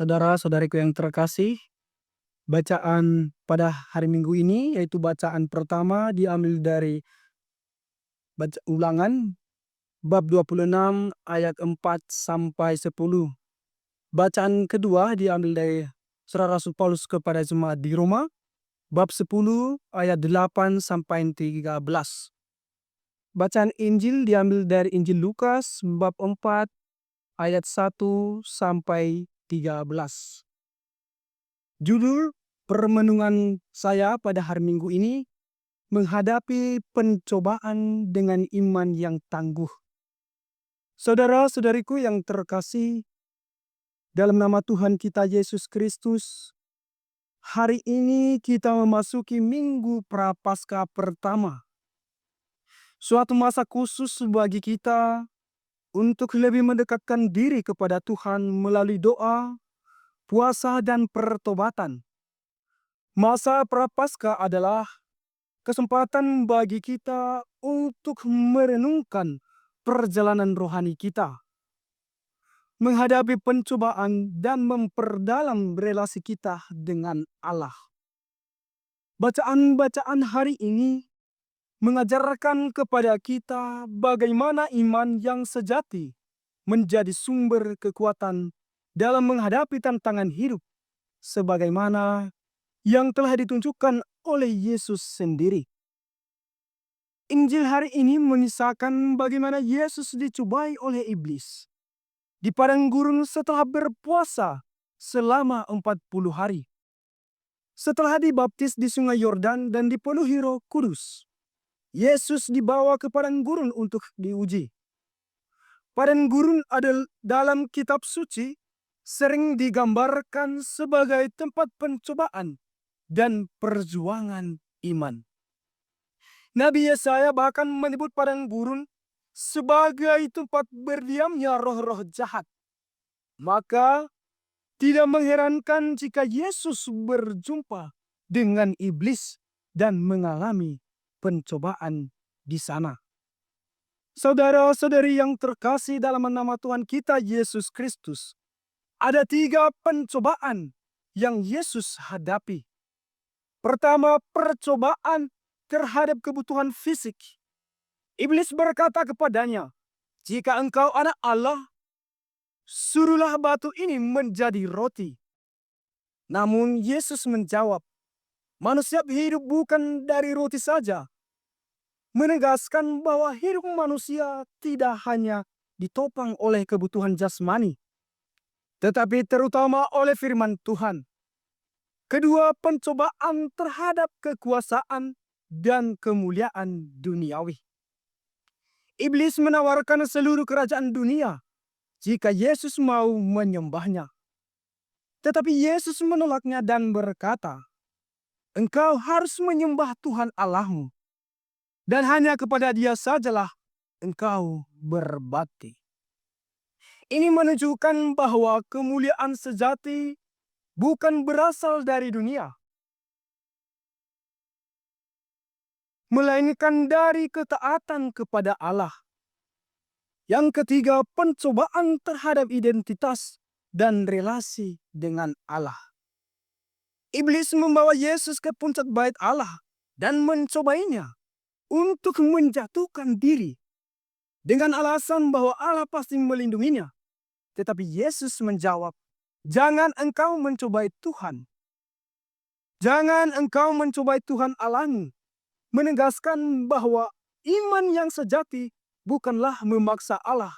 Saudara-saudariku yang terkasih, bacaan pada hari Minggu ini yaitu bacaan pertama diambil dari Ulangan bab 26 ayat 4 sampai 10. Bacaan kedua diambil dari Surat Rasul Paulus kepada jemaat di Roma bab 10 ayat 8 sampai 13. Bacaan Injil diambil dari Injil Lukas bab 4 ayat 1 sampai 13. Judul permenungan saya pada hari Minggu ini, menghadapi pencobaan dengan iman yang tangguh. Saudara-saudariku yang terkasih, dalam nama Tuhan kita Yesus Kristus, hari ini kita memasuki Minggu Prapaskah pertama. Suatu masa khusus bagi kita untuk lebih mendekatkan diri kepada Tuhan melalui doa, puasa, dan pertobatan. Masa Prapaskah adalah kesempatan bagi kita untuk merenungkan perjalanan rohani kita, menghadapi pencobaan dan memperdalam relasi kita dengan Allah. Bacaan-bacaan hari ini mengajarkan kepada kita bagaimana iman yang sejati menjadi sumber kekuatan dalam menghadapi tantangan hidup, sebagaimana yang telah ditunjukkan oleh Yesus sendiri. Injil hari ini mengisahkan bagaimana Yesus dicobai oleh iblis di padang gurun setelah berpuasa selama 40 hari. Setelah dibaptis di sungai Yordan dan dipenuhi Roh Kudus, Yesus dibawa ke padang gurun untuk diuji. Padang gurun adalah dalam kitab suci sering digambarkan sebagai tempat pencobaan dan perjuangan iman. Nabi Yesaya bahkan menyebut padang gurun sebagai tempat berdiamnya roh-roh jahat. Maka tidak mengherankan jika Yesus berjumpa dengan iblis dan mengalami pencobaan di sana. Saudara-saudari yang terkasih dalam nama Tuhan kita Yesus Kristus, ada 3 pencobaan yang Yesus hadapi. Pertama, percobaan terhadap kebutuhan fisik. Iblis berkata kepadanya, "Jika engkau anak Allah, suruhlah batu ini menjadi roti." Namun Yesus menjawab, "Manusia hidup bukan dari roti saja," menegaskan bahwa hidup manusia tidak hanya ditopang oleh kebutuhan jasmani, tetapi terutama oleh firman Tuhan. Kedua, pencobaan terhadap kekuasaan dan kemuliaan duniawi. Iblis menawarkan seluruh kerajaan dunia jika Yesus mau menyembahnya. Tetapi Yesus menolaknya dan berkata, "Engkau harus menyembah Tuhan Allahmu, dan hanya kepada Dia sajalah engkau berbakti." Ini menunjukkan bahwa kemuliaan sejati bukan berasal dari dunia, melainkan dari ketaatan kepada Allah. Yang ketiga, pencobaan terhadap identitas dan relasi dengan Allah. Iblis membawa Yesus ke puncak bait Allah dan mencobainya untuk menjatuhkan diri dengan alasan bahwa Allah pasti melindunginya. Tetapi Yesus menjawab, "Jangan engkau mencobai Tuhan. Jangan engkau mencobai Tuhan Allahmu." Menegaskan bahwa iman yang sejati bukanlah memaksa Allah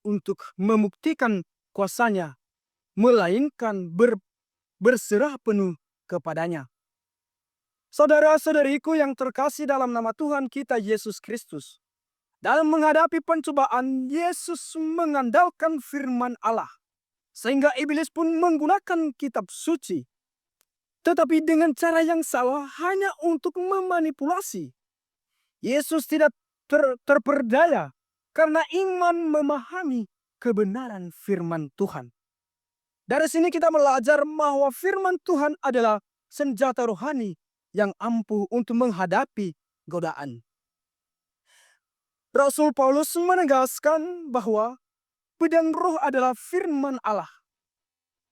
untuk membuktikan kuasanya, melainkan berserah penuh kepadanya. Saudara-saudariku yang terkasih dalam nama Tuhan kita Yesus Kristus, dalam menghadapi pencobaan, Yesus mengandalkan firman Allah, sehingga iblis pun menggunakan kitab suci, tetapi dengan cara yang salah, hanya untuk memanipulasi. Yesus tidak terperdaya karena iman memahami kebenaran firman Tuhan. Dari sini kita belajar bahwa firman Tuhan adalah senjata rohani yang ampuh untuk menghadapi godaan. Rasul Paulus menegaskan bahwa pedang roh adalah firman Allah.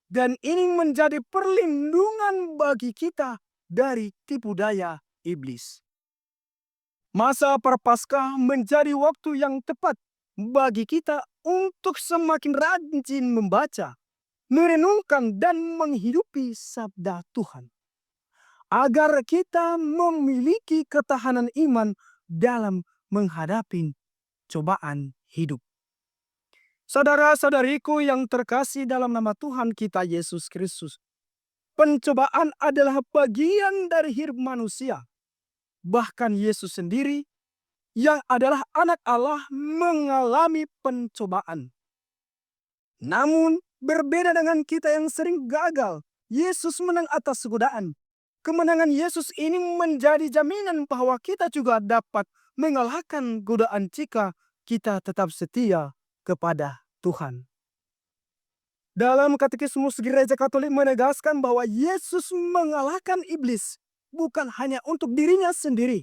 Dan ini menjadi perlindungan bagi kita dari tipu daya iblis. Masa Prapaskah menjadi waktu yang tepat bagi kita untuk semakin rajin membaca, merenungkan, dan menghidupi sabda Tuhan. Agar kita memiliki ketahanan iman dalam menghadapi cobaan hidup. Saudara-saudariku yang terkasih dalam nama Tuhan kita Yesus Kristus, pencobaan adalah bagian dari hidup manusia. Bahkan Yesus sendiri yang adalah anak Allah mengalami pencobaan. Namun berbeda dengan kita yang sering gagal, Yesus menang atas godaan. Kemenangan Yesus ini menjadi jaminan bahwa kita juga dapat mengalahkan godaan jika kita tetap setia kepada Tuhan. Dalam Katekismus Gereja Katolik menegaskan bahwa Yesus mengalahkan iblis bukan hanya untuk dirinya sendiri,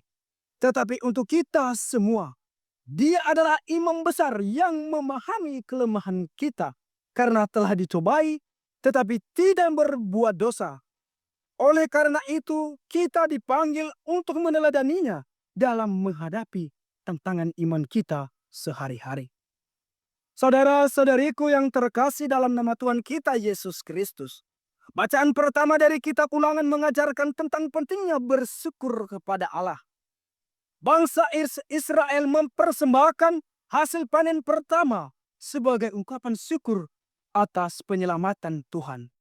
tetapi untuk kita semua. Dia adalah imam besar yang memahami kelemahan kita karena telah dicobai tetapi tidak berbuat dosa. Oleh karena itu, kita dipanggil untuk meneladaninya dalam menghadapi tantangan iman kita sehari-hari. Saudara-saudariku yang terkasih dalam nama Tuhan kita Yesus Kristus, bacaan pertama dari kitab Ulangan mengajarkan tentang pentingnya bersyukur kepada Allah. Bangsa Israel mempersembahkan hasil panen pertama sebagai ungkapan syukur atas penyelamatan Tuhan.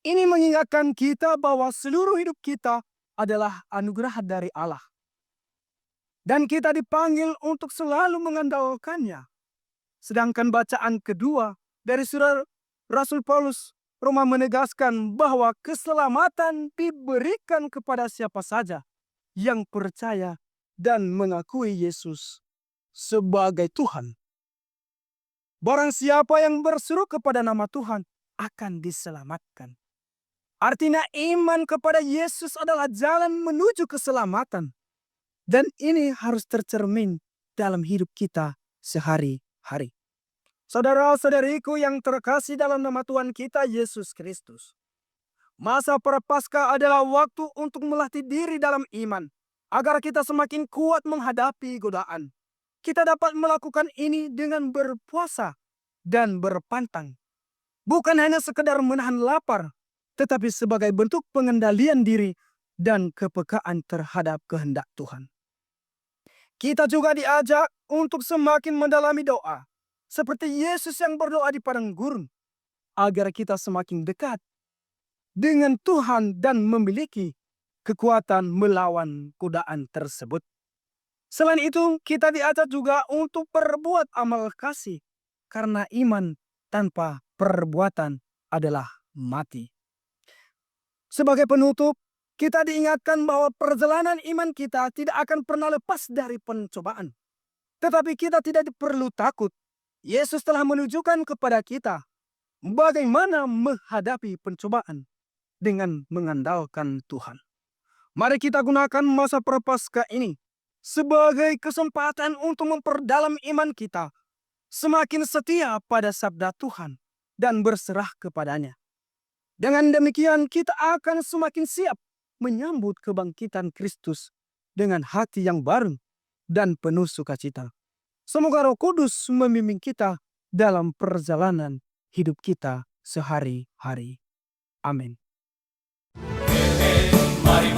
Ini mengingatkan kita bahwa seluruh hidup kita adalah anugerah dari Allah. Dan kita dipanggil untuk selalu mengandalkannya. Sedangkan bacaan kedua dari surat Rasul Paulus Roma menegaskan bahwa keselamatan diberikan kepada siapa saja yang percaya dan mengakui Yesus sebagai Tuhan. Barang siapa yang berseru kepada nama Tuhan akan diselamatkan. Artinya iman kepada Yesus adalah jalan menuju keselamatan. Dan ini harus tercermin dalam hidup kita sehari-hari. Saudara-saudariku yang terkasih dalam nama Tuhan kita Yesus Kristus. Masa Prapaskah adalah waktu untuk melatih diri dalam iman, agar kita semakin kuat menghadapi godaan. Kita dapat melakukan ini dengan berpuasa dan berpantang. Bukan hanya sekedar menahan lapar, tetapi sebagai bentuk pengendalian diri dan kepekaan terhadap kehendak Tuhan. Kita juga diajak untuk semakin mendalami doa, seperti Yesus yang berdoa di padang gurun, agar kita semakin dekat dengan Tuhan dan memiliki kekuatan melawan godaan tersebut. Selain itu, kita diajak juga untuk berbuat amal kasih, karena iman tanpa perbuatan adalah mati. Sebagai penutup, kita diingatkan bahwa perjalanan iman kita tidak akan pernah lepas dari pencobaan. Tetapi kita tidak perlu takut. Yesus telah menunjukkan kepada kita bagaimana menghadapi pencobaan dengan mengandalkan Tuhan. Mari kita gunakan masa Prapaskah ini sebagai kesempatan untuk memperdalam iman kita, semakin setia pada sabda Tuhan dan berserah kepadanya. Dengan demikian kita akan semakin siap menyambut kebangkitan Kristus dengan hati yang baru dan penuh sukacita. Semoga Roh Kudus membimbing kita dalam perjalanan hidup kita sehari-hari. Amin. Mari